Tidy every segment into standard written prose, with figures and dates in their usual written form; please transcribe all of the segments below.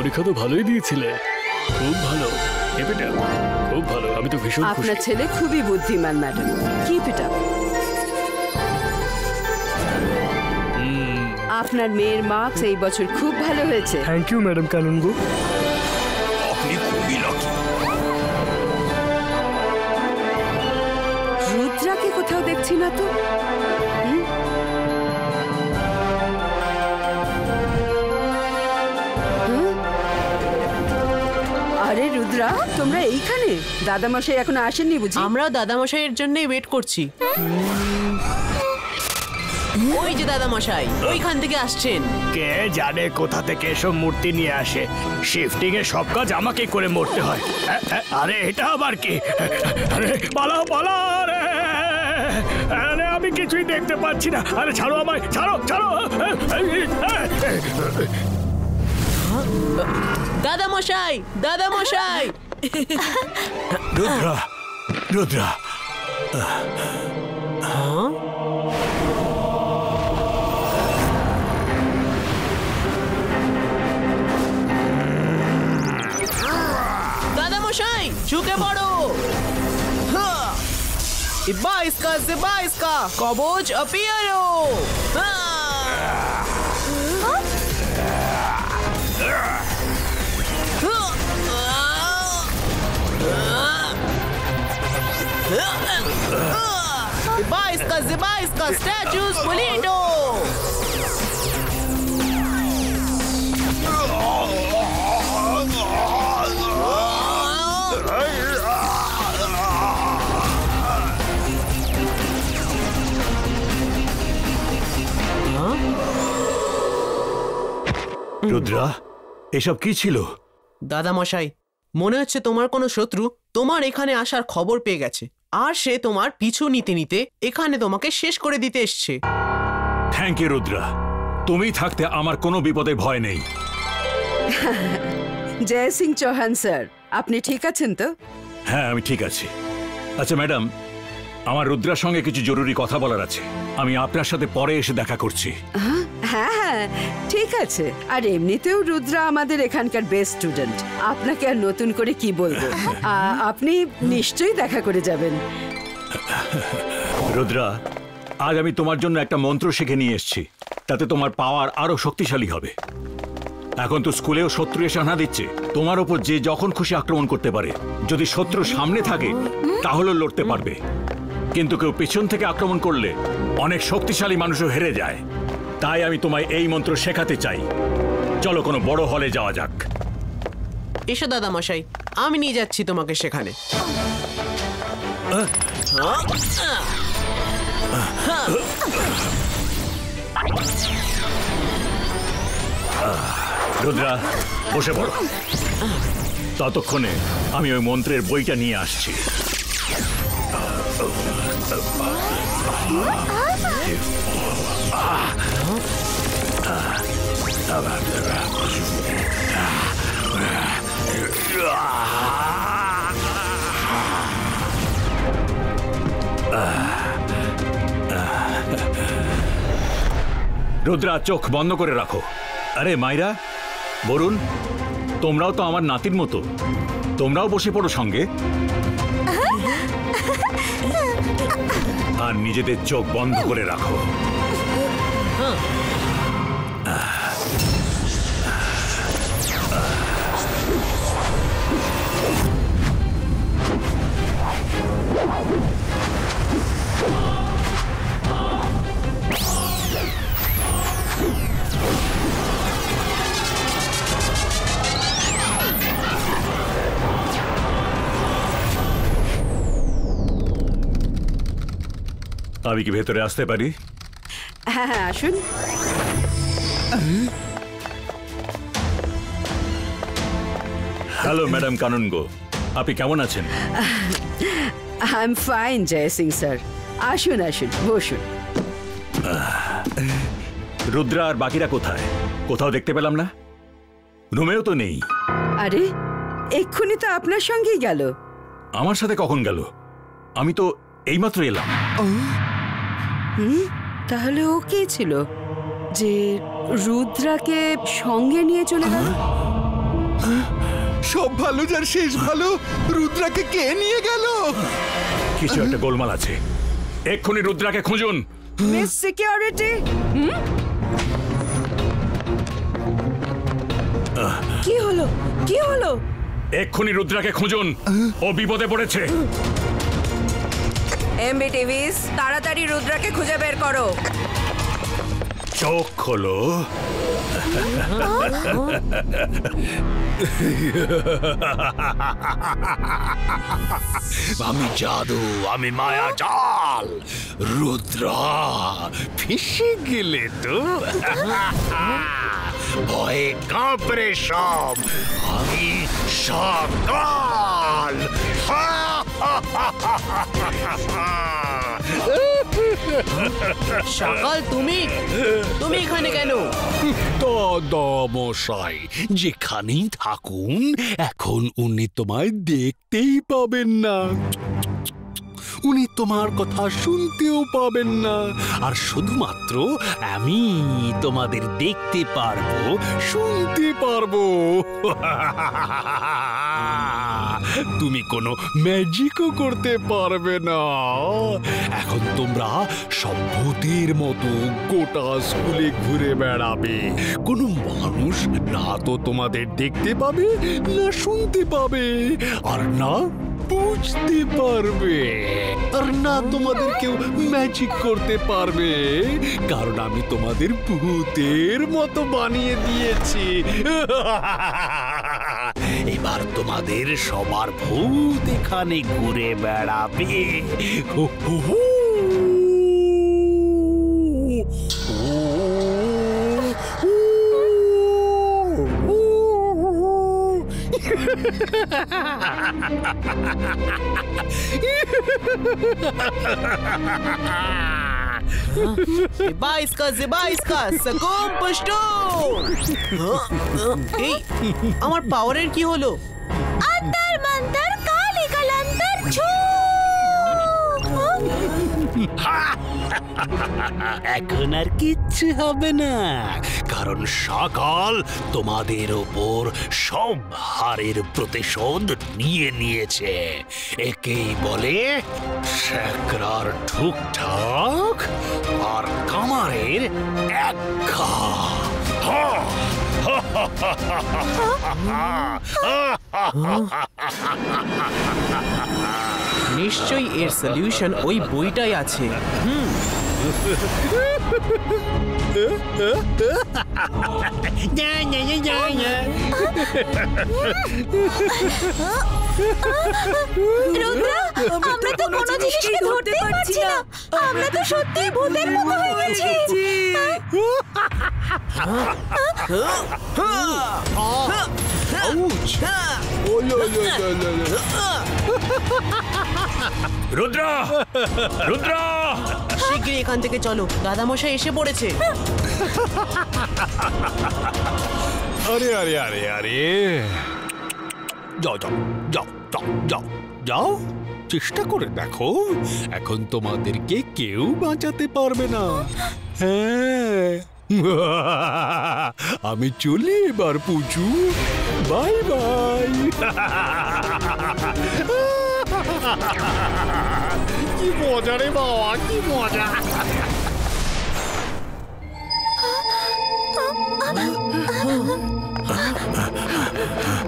পরীক্ষা তো ভালোই দিয়েছিলে, খুব ভালো। খুব ভালো, আমি তো ভীষণ খুশি। আপনার ছেলে খুবই বুদ্ধিমান ম্যাডাম, কিপ ইট আপ। আপনার মেয়ের মার্কস এই বছর খুব ভালো হয়েছে। Thank you madam Kanungo. আপনি খুবই লাকি। রুদ্রাকে কোথাও দেখছি না তো। আরে রুদ্রা, তোমরা এইখানে? দাদামশাই এখনো আসেননি বুঝি? আমরা দাদামশাইয়ের জন্যই ওয়েট করছি। ওই যে দাদামশাই ওইখান থেকে আসছেন। কে জানে কোথা থেকে এসব মূর্তি নিয়ে আসে। শিফটিং এ সব কাজ আমাকে করে মরতে হয়। আরে এটা আবার কি? আরে পালাও পালাও! আরে আমি কিছুই দেখতে পাচ্ছি না। আরে ছাড়ো আমায়, ছাড়ো ছাড়ো! দাদামশাই, দাদামশাই! রুদ্রা, রুদ্রা, দাদামশাই ঝুঁকে পড়ো। ইবাইস্কা কবচ অপিয়ারো। Ibaiska, statues, Polindo! রুদ্রা, এসব কি ছিল? দাদামশাই, মনে হচ্ছে তোমার কোনো শত্রু তোমার এখানে আসার খবর পেয়ে গেছে, আর সে তোমার পিছু নিতে নিতে এখানে তোমাকে শেষ করে দিতে এসছে। থ্যাংক ইউ রুদ্রা, তুমি থাকতে আমার কোনো বিপদে ভয় নেই। জয় সিং চৌহান স্যার, আপনি ঠিক আছেন তো? হ্যাঁ, আমি ঠিক আছি। আচ্ছা ম্যাডাম, আমার রুদ্রার সঙ্গে কিছু জরুরি কথা বলার আছে। আমি আপনার সাথে পরে এসে দেখা করছি। হ্যাঁ হ্যাঁ ঠিক আছে। আর এমনিতেও রুদ্রা আমাদের এখানকার বেস্ট স্টুডেন্ট, আপনাকে আর নতুন করে কি বলবো। আপনি নিশ্চয়ই দেখা করে যাবেন। রুদ্রা, আজ আমি তোমার জন্য একটা মন্ত্র শিখে নিয়ে এসেছি, তাতে তোমার পাওয়ার আরো শক্তিশালী হবে। এখন তো স্কুলেও শত্রু এসে হানা দিচ্ছে, তোমার ওপর যে যখন খুশি আক্রমণ করতে পারে। যদি শত্রু সামনে থাকে তাহলে লড়তে পারবে, কিন্তু কেউ পেছন থেকে আক্রমণ করলে অনেক শক্তিশালী মানুষও হেরে যায়। তাই আমি তোমায় এই মন্ত্র শেখাতে চাই। চলো কোনো বড় হলে যাওয়া যাক। এসো দাদামশাই, আমি নিয়ে যাচ্ছি তোমাকে সেখানে। রুদ্রা, বসে পড়ো। ততক্ষণে আমি ওই মন্ত্রের বইটা নিয়ে আসছি। রুদ্রা, চোখ বন্ধ করে রাখো। আরে মাইরা, বরুণ, তোমরাও তো আমার নাতির মতো, তোমরাও বসে পড়ো সঙ্গে। আর নিজেদের চোখ বন্ধ করে রাখো। আমি কি ভেতরে আসতে পারি? হ্যাঁ হ্যাঁ আসুন। হ্যালো ম্যাডাম কানুনগো, আপনি কেমন আছেন? I am fine Jai Singh sir. আসুন আসুন, বসুন। রুদ্রা আর বাকিরা কোথায়? কোথাও দেখতে পেলাম না, রুমেও তো নেই। আরে এক্ষুনি তো আপনার সঙ্গেই গেল। আমার সাথে কখন গেল? আমি তো এইমাত্র এলাম। তাহলে ও কে ছিল যে রুদ্রাকে সঙ্গে নিয়ে চলে গেল? সব ভালো যার শেষ ভালো, রুদ্রাকে কে নিয়ে গেল? কিছু একটা গোলমাল আছে, এক্ষুনি রুদ্রাকে খুঁজুন। মিস সিকিউরিটি, কি হলো কি হলো? এক্ষুনি রুদ্রাকে খুঁজুন, ও বিপদে পড়েছে। এমবিটিভিস, তাড়াতাড়ি রুদ্রাকে খুঁজে বের করো। চোখ খোলো। আমি জাদু, আমি মায়া জাল। রুদ্রা ফেসে গেলে তো। ভয়ে কাঁপড়ে সব, আমি সকাল। সকাল, তুমি তুমি এখানে কেন? দাদা মশাই, যেখানেই থাকুন এখন উনি তোমায় দেখতেই পাবেন না, উনি তোমার কথা শুনতেও পাবেন না, আর শুধুমাত্র আমি তোমাদের দেখতে পারবো, শুনতে পারবো। তুমি কোনো ম্যাজিকও করতে পারবে না। এখন তোমরা সব ভূতের মতো গোটা স্কুলে ঘুরে বেড়াবে। কোনো মানুষ না তো তোমাদের দেখতে পাবে, না শুনতে পাবে, আর না বুঝতে পারবে, আর না তোমাদের কেউ ম্যাজিক করতে পারবে, কারণ আমি তোমাদের ভূতের মতো বানিয়ে দিয়েছি। এবার তোমাদের সবার ভূত এখানে ঘুরে বেড়াবে। হু হু হু। এই, আমার পাওয়ারের কি হলো? আন্তার মান্তার কালি কালান্তার ছু। এখন আর কিচ্ছু হবে না, কারণ সকাল তোমাদের ওপর সব হারের প্রতিশোধ নিয়ে নিয়েছে। একেই বলে শেখরার ঠুকঠাক আর কামারের এক ঘা। নিশ্চয়ই এর সলিউশন ওই বইটাই আছে। রুদ্রা, আমরা তো কোনো জিনিসকে ধরতে পারছি না। আমরা তো সত্যি ভূতের মতো হয়ে গেছি। রুদ্রা, রুদ্রা, শীঘ্রই এখান থেকে চলো, দাদামশাই এসে পড়েছে। আরে আরে আরে আরে, যাও যাও যাও যাও যাও যাও, চেষ্টা করে দেখো, এখন তোমাদেরকে কেউ বাঁচাতে পারবে না। হ্যাঁ, আমি চলি এবার পুচু, বাই বাই। কি মজা রে বাবা, কি মজা।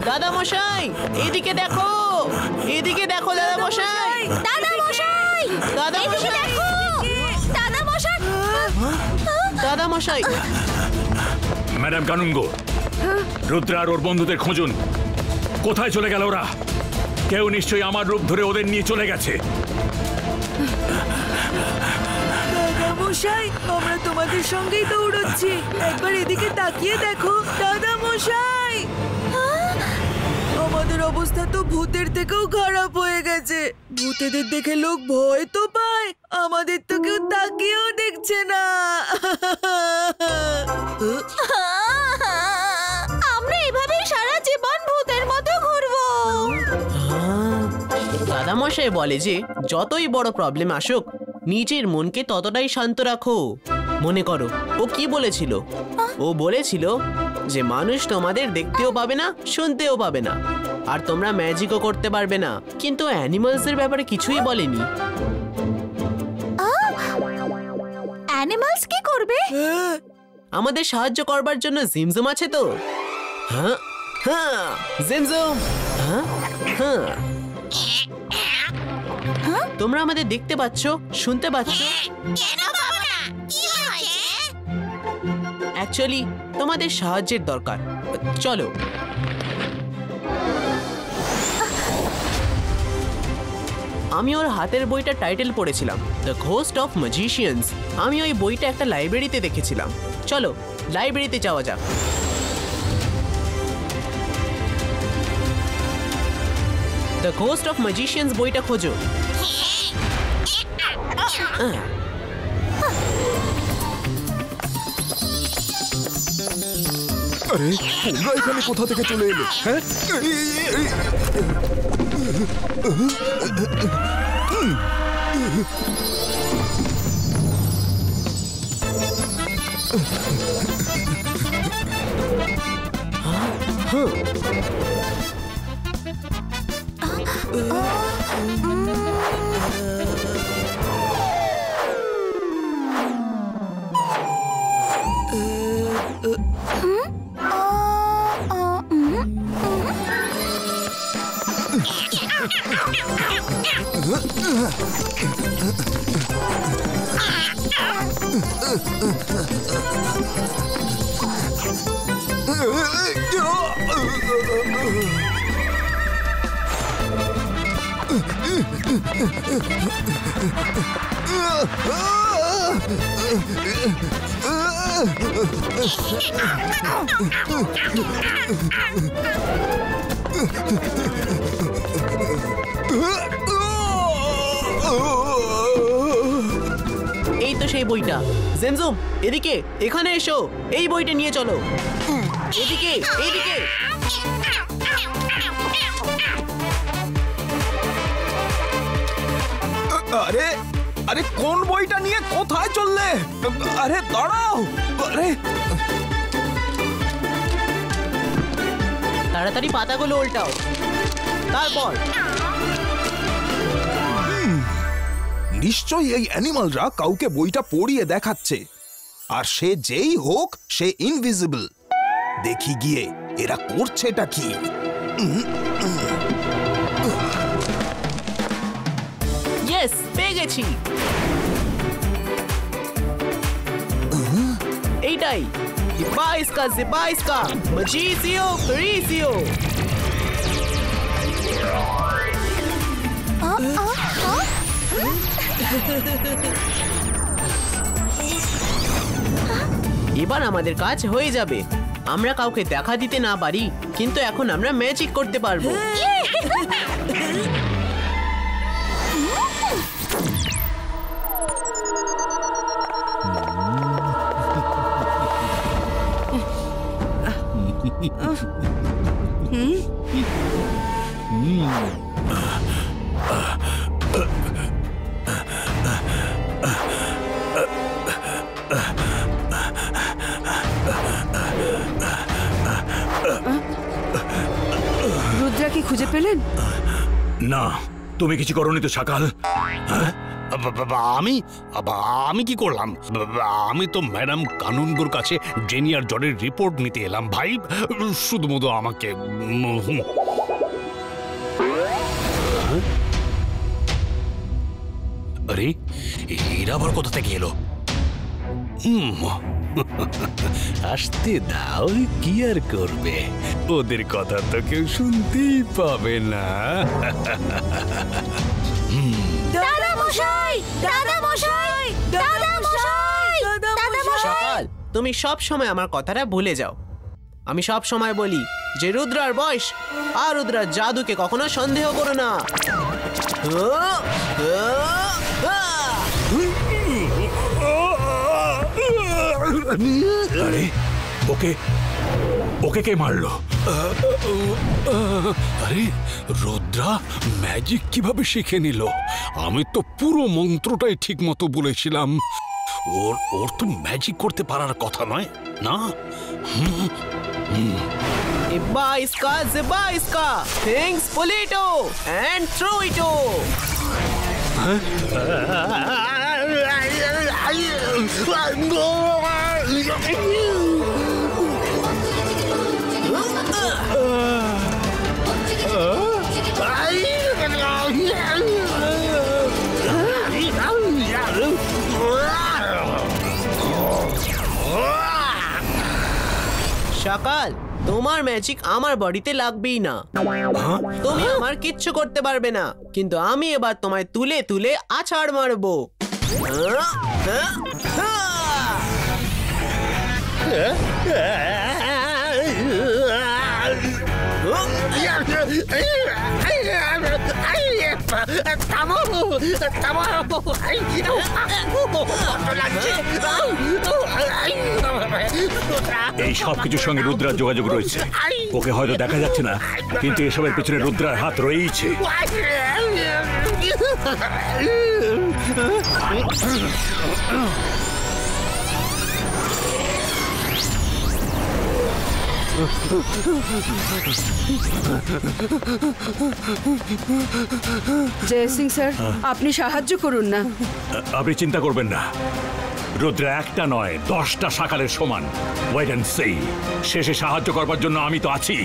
দাদামশাই, এদিকে দেখো, এদিকে দেখো দাদামশাই, দাদামশাই, দাদামশাই, দেখো, দাদামশাই। দাদামশাই। ম্যাডাম কানুঙ্গো, রুদ্রা আর ওর বন্ধুদের খুঁজুন। কোথায় চলে গেল ওরা? কেউ নিশ্চয়ই আমার রূপ ধরে ওদের নিয়ে চলে গেছে। দাদামশাই, আমরা তোমাদের সঙ্গেই দৌড়চ্ছি, একবার এদিকে তাকিয়ে দেখো। দাদামশাই, আমাদের অবস্থা তো ভূতের থেকেও খারাপ হয়ে গেছে। ভূতেদের দেখে লোক ভয় তো পায়, আমাদের তো কেউ তাকিয়েও দেখছে না। আমরা এভাবেই সারা জীবন ভূতের মতো ঘুরবো। দাদামশাই বলে যে যতই বড় প্রবলেম আসুক, নিজের মনকে ততটাই শান্ত রাখো। মনে করো ও কি বলেছিল? ও বলেছিল যে মানুষ তোমাদের দেখতেও পাবে না, শুনতেও পাবে না, আর তোমরা ম্যাজিকও করতে পারবে না। কিন্তু অ্যানিমালসের ব্যাপারে কিছুই বলেনি। অ্যানিমালস কি করবে? আমাদের সাহায্য করবার জন্য জিমজুম আছে তো। হ্যাঁ হ্যাঁ, জিমজুম। হ্যাঁ হ্যাঁ, তোমরা আমাদের দেখতে পাচ্ছ, শুনতে পাচ্ছ? অ্যাকচুয়ালি তোমাদের সাহায্যের দরকার। চলো। আমি ওর হাতের বইটা টাইটেল পড়েছিলাম, দ্য ঘোস্ট অফ ম্যাজিশিয়ানস। আমি ওই বইটা একটা লাইব্রেরিতে দেখেছিলাম। চলো লাইব্রেরিতে যাওয়া যাক। দ্য ঘোস্ট অফ ম্যাজিশিয়ানস বইটা খোঁজো। আরে তোমরা এখানে কোথা থেকে চলে এলে? হ্যাঁ, এই তো সেই বইটা। জেমজুম, এদিকে, এখানে এসো। এই বইটা নিয়ে চলো। এদিকে, এইদিকে। আরে আরে কোন বইটা নিয়ে কোথায় চললে? আরে দাঁড়াও। আরে তাড়াতাড়ি পাতাগুলো উল্টাও। তারপর নিশ্চয়ই এই অ্যানিমালরা কাউকে বইটা পড়িয়ে দেখাচ্ছে, আর সে যেই হোক সে ইনভিজিবল। দেখি গিয়ে এরা করছেটা কি। ইয়েস, পেয়ে গেছি। এইটাই জিবাইসকা জিবাইসকা ম্যাজিসিও ফেরিসিও। এবার আমাদের কাজ হয়ে যাবে। আমরা কাউকে দেখা দিতে না পারি, কিন্তু এখন আমরা ম্যাজিক করতে পারবো। রুদ্রা কি খুঁজে পেলেন? না, তুমি কিছু করোনি তো সকাল? আমি কি করলাম? আমি তো ম্যাডাম কানুনগোর কাছে জেনি আর জনের রিপোর্ট নিতে এলাম ভাই। শুধুমাত্র আমাকে আরে এরা আবার কোথা থেকে এলো? আসতে দাও, কি আর করবে, ওদের কথা তো কেউ শুনতেই পাবে না। দাদা মশাই, দাদা মশাই, দাদা মশাই, দাদা মশাই। সকাল, তুমি সব সময় আমার কথাটা ভুলে যাও। আমি সব সময় বলি যে রুদ্রার বয়স আর রুদ্রার জাদুকে কখনো সন্দেহ করো না। আরে ওকে ওকে কে মারলো? আরে রুদ্রা ম্যাজিক কিভাবে শিখে নিল? আমি তো পুরো মন্ত্রটাই ঠিক মতো বলেছিলাম। ওর তো ম্যাজিক করতে পারার কথা নয় না। Ibba iska, zibba iska. Things polito and throw ito. সকাল, তোমার ম্যাজিক আমার বডিতে লাগবেই না। তুমি আমার কিচ্ছু করতে পারবে না, কিন্তু আমি এবার তোমায় তুলে তুলে আছাড় মারবো। এই সব কিছুর সঙ্গে রুদ্রার যোগাযোগ রয়েছে। ওকে হয়তো দেখা যাচ্ছে না, কিন্তু এসবের পেছনে রুদ্রার হাত রয়েছে। জয় সিং স্যার, আপনি সাহায্য করুন না। আপনি চিন্তা করবেন না, রুদ্র একটা নয় 10টা সকালের সমান। Wait and see. শেষে সাহায্য করবার জন্য আমি তো আছি।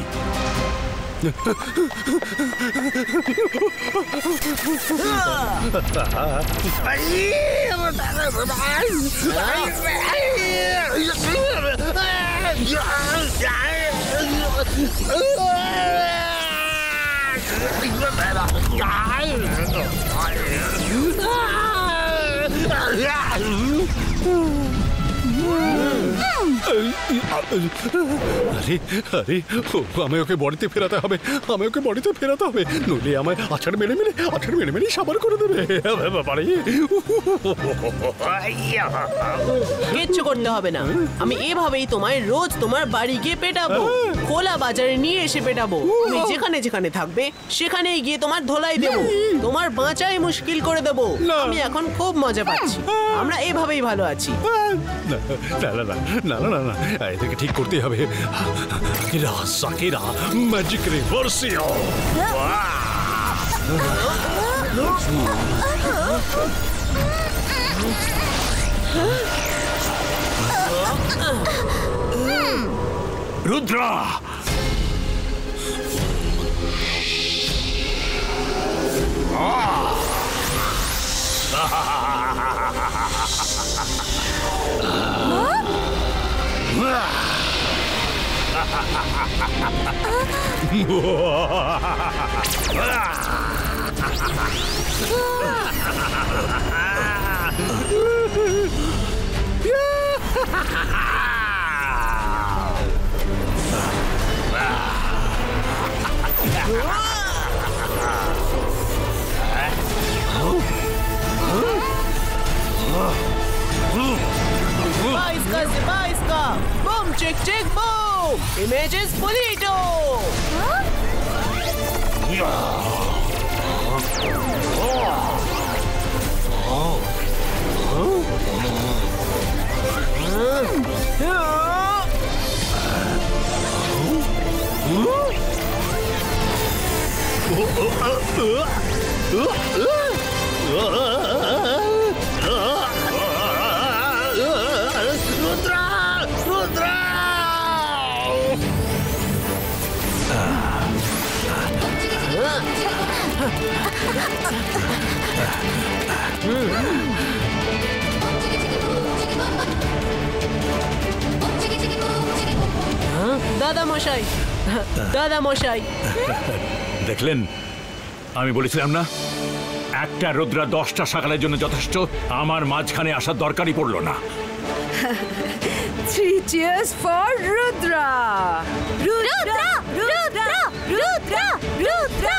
আরে আরে আমি ওকে বডিতে ফেরাতে হবে, নইলে আমায় আছাড় মেরে মেরে সাবার করে দেবে। কিচ্ছু করতে হবে না, আমি এভাবেই তোমায় রোজ তোমার বাড়ি গিয়ে পেটাবো। খোলা বাজারে নিয়ে এসে পেটাবো। তুমি যেখানে যেখানে থাকবে সেখানেই গিয়ে তোমার ধোলাই দেবো, তোমার বাঁচাই মুশকিল করে দেবো। আমি এখন খুব মজা পাচ্ছি। আমরা এভাবেই ভালো আছি। না এদেরকে ঠিক করতেই হবে। সাকিরা ম্যাজিক রিভার্সিও। Rudra, Baiska, boom, chick, chick, boom. Images Polito. দাদা মশাই দেখলেন, আমি বলেছিলাম না একটা রুদ্রা 10টা সকালের জন্য যথেষ্ট। আমার মাঝখানে আসার দরকারই পড়লো না। 3 cheers for Rudra! Rudra! Rudra! Rudra! Rudra!